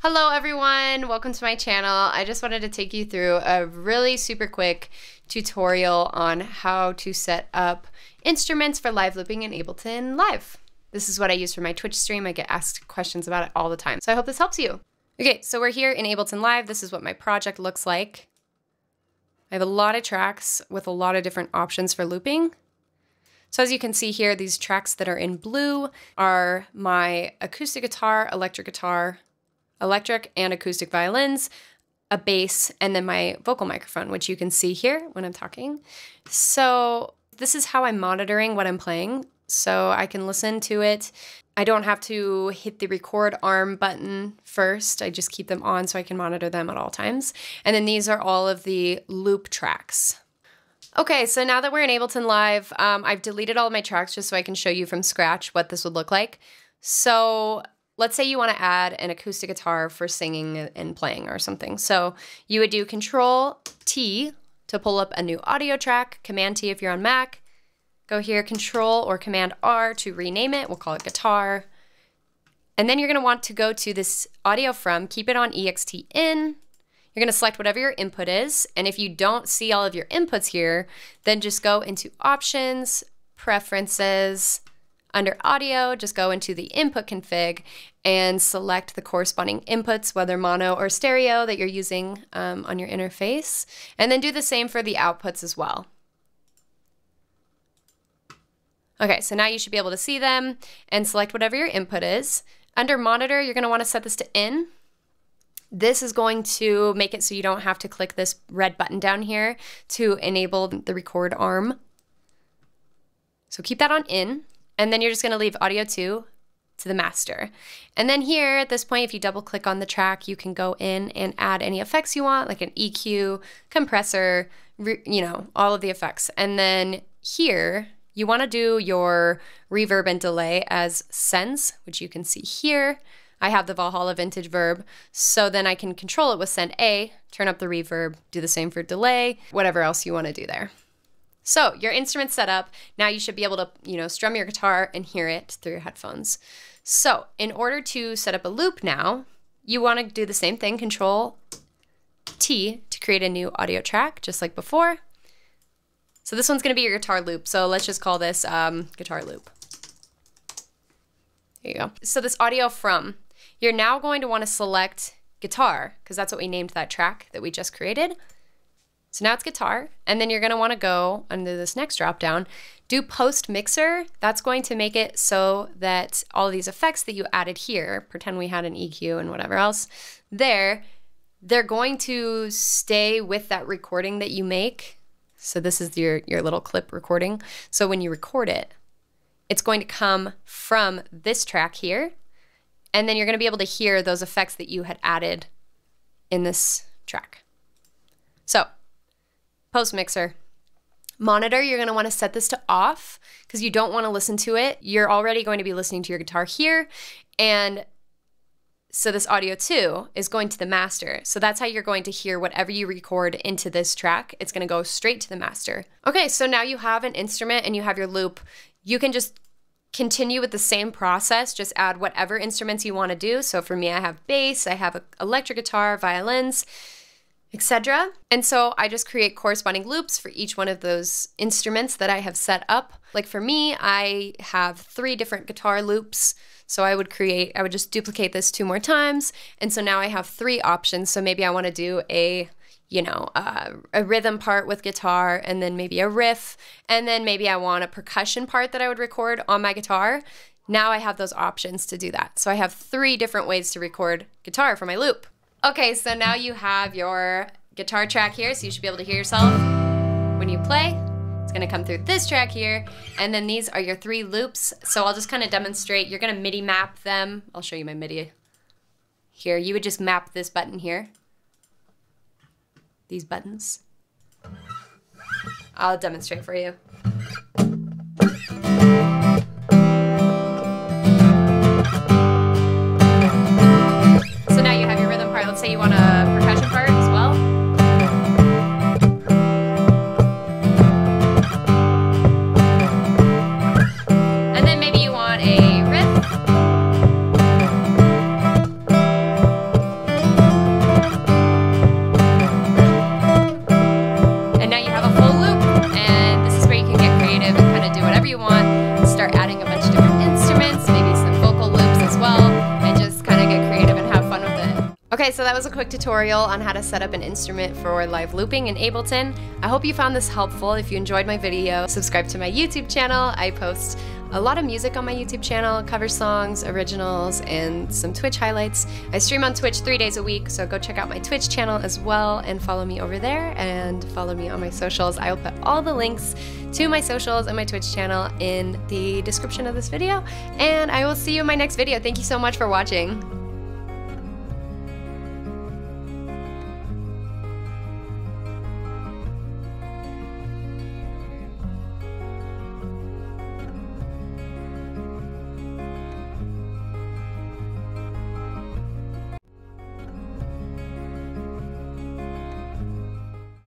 Hello everyone, welcome to my channel. I just wanted to take you through a really super quick tutorial on how to set up instruments for live looping in Ableton Live. This is what I use for my Twitch stream. I get asked questions about it all the time, so I hope this helps you. Okay, so we're here in Ableton Live. This is what my project looks like. I have a lot of tracks with a lot of different options for looping. So as you can see here, these tracks that are in blue are my acoustic guitar, electric and acoustic violins, a bass, and then my vocal microphone, which you can see here when I'm talking. So this is how I'm monitoring what I'm playing, so I can listen to it. I don't have to hit the record arm button first. I just keep them on so I can monitor them at all times. And then these are all of the loop tracks. Okay, so now that we're in Ableton Live, I've deleted all of my tracks just so I can show you from scratch what this would look like. So let's say you want to add an acoustic guitar for singing and playing or something. So you would do Control-T to pull up a new audio track, Command-T if you're on Mac. Go here, Control or Command-R to rename it. We'll call it guitar. And then you're going to want to go to this audio from, keep it on EXT in. You're going to select whatever your input is. And if you don't see all of your inputs here, then just go into Options, Preferences. Under audio, just go into the input config and select the corresponding inputs, whether mono or stereo that you're using on your interface. And then do the same for the outputs as well. Okay, so now you should be able to see them and select whatever your input is. Under monitor, you're going to want to set this to in. This is going to make it so you don't have to click this red button down here to enable the record arm. So keep that on in. And then you're just going to leave audio 2 to the master. And then here at this point, if you double click on the track, you can go in and add any effects you want, like an EQ, compressor, all of the effects. And then here, you want to do your reverb and delay as sends, which you can see here. I have the Valhalla Vintage Verb, so then I can control it with send A, turn up the reverb, do the same for delay, whatever else you want to do there. So your instrument's set up. Now you should be able to, strum your guitar and hear it through your headphones. So in order to set up a loop now, you want to do the same thing, Control-T to create a new audio track, just like before. So this one's going to be your guitar loop. So let's just call this guitar loop. There you go. So this audio from, you're now going to want to select guitar, because that's what we named that track that we just created. So now it's guitar, and then you're going to want to go under this next drop down, do post mixer. That's going to make it so that all of these effects that you added here, pretend we had an EQ and whatever else, they're going to stay with that recording that you make. So this is your little clip recording. So when you record it, it's going to come from this track here, and then you're going to be able to hear those effects that you had added in this track. So post mixer. Monitor, you're going to want to set this to off because you don't want to listen to it. You're already going to be listening to your guitar here. And so this audio 2 is going to the master. So that's how you're going to hear whatever you record into this track. It's going to go straight to the master. Okay, so now you have an instrument and you have your loop. You can just continue with the same process, just add whatever instruments you want to do. So for me, I have bass, I have electric guitar, violins, etc. And so I just create corresponding loops for each one of those instruments that I have set up. Like for me, I have 3 different guitar loops. So I would just duplicate this 2 more times. And so now I have 3 options. So maybe I want to do a rhythm part with guitar, and then maybe a riff, and then maybe I want a percussion part that I would record on my guitar. Now I have those options to do that. So I have 3 different ways to record guitar for my loop. Okay, so now you have your guitar track here, so you should be able to hear yourself when you play. It's gonna come through this track here, and then these are your 3 loops. So I'll just kind of demonstrate. You're gonna MIDI map them. I'll show you my MIDI here. You would just map this button here, these buttons. I'll demonstrate for you. Let's say you want a percussion part as well. And then maybe you want a riff. Okay, so that was a quick tutorial on how to set up an instrument for live looping in Ableton. I hope you found this helpful. If you enjoyed my video, subscribe to my YouTube channel. I post a lot of music on my YouTube channel, cover songs, originals, and some Twitch highlights. I stream on Twitch 3 days a week, so go check out my Twitch channel as well and follow me over there and follow me on my socials. I will put all the links to my socials and my Twitch channel in the description of this video, and I will see you in my next video. Thank you so much for watching.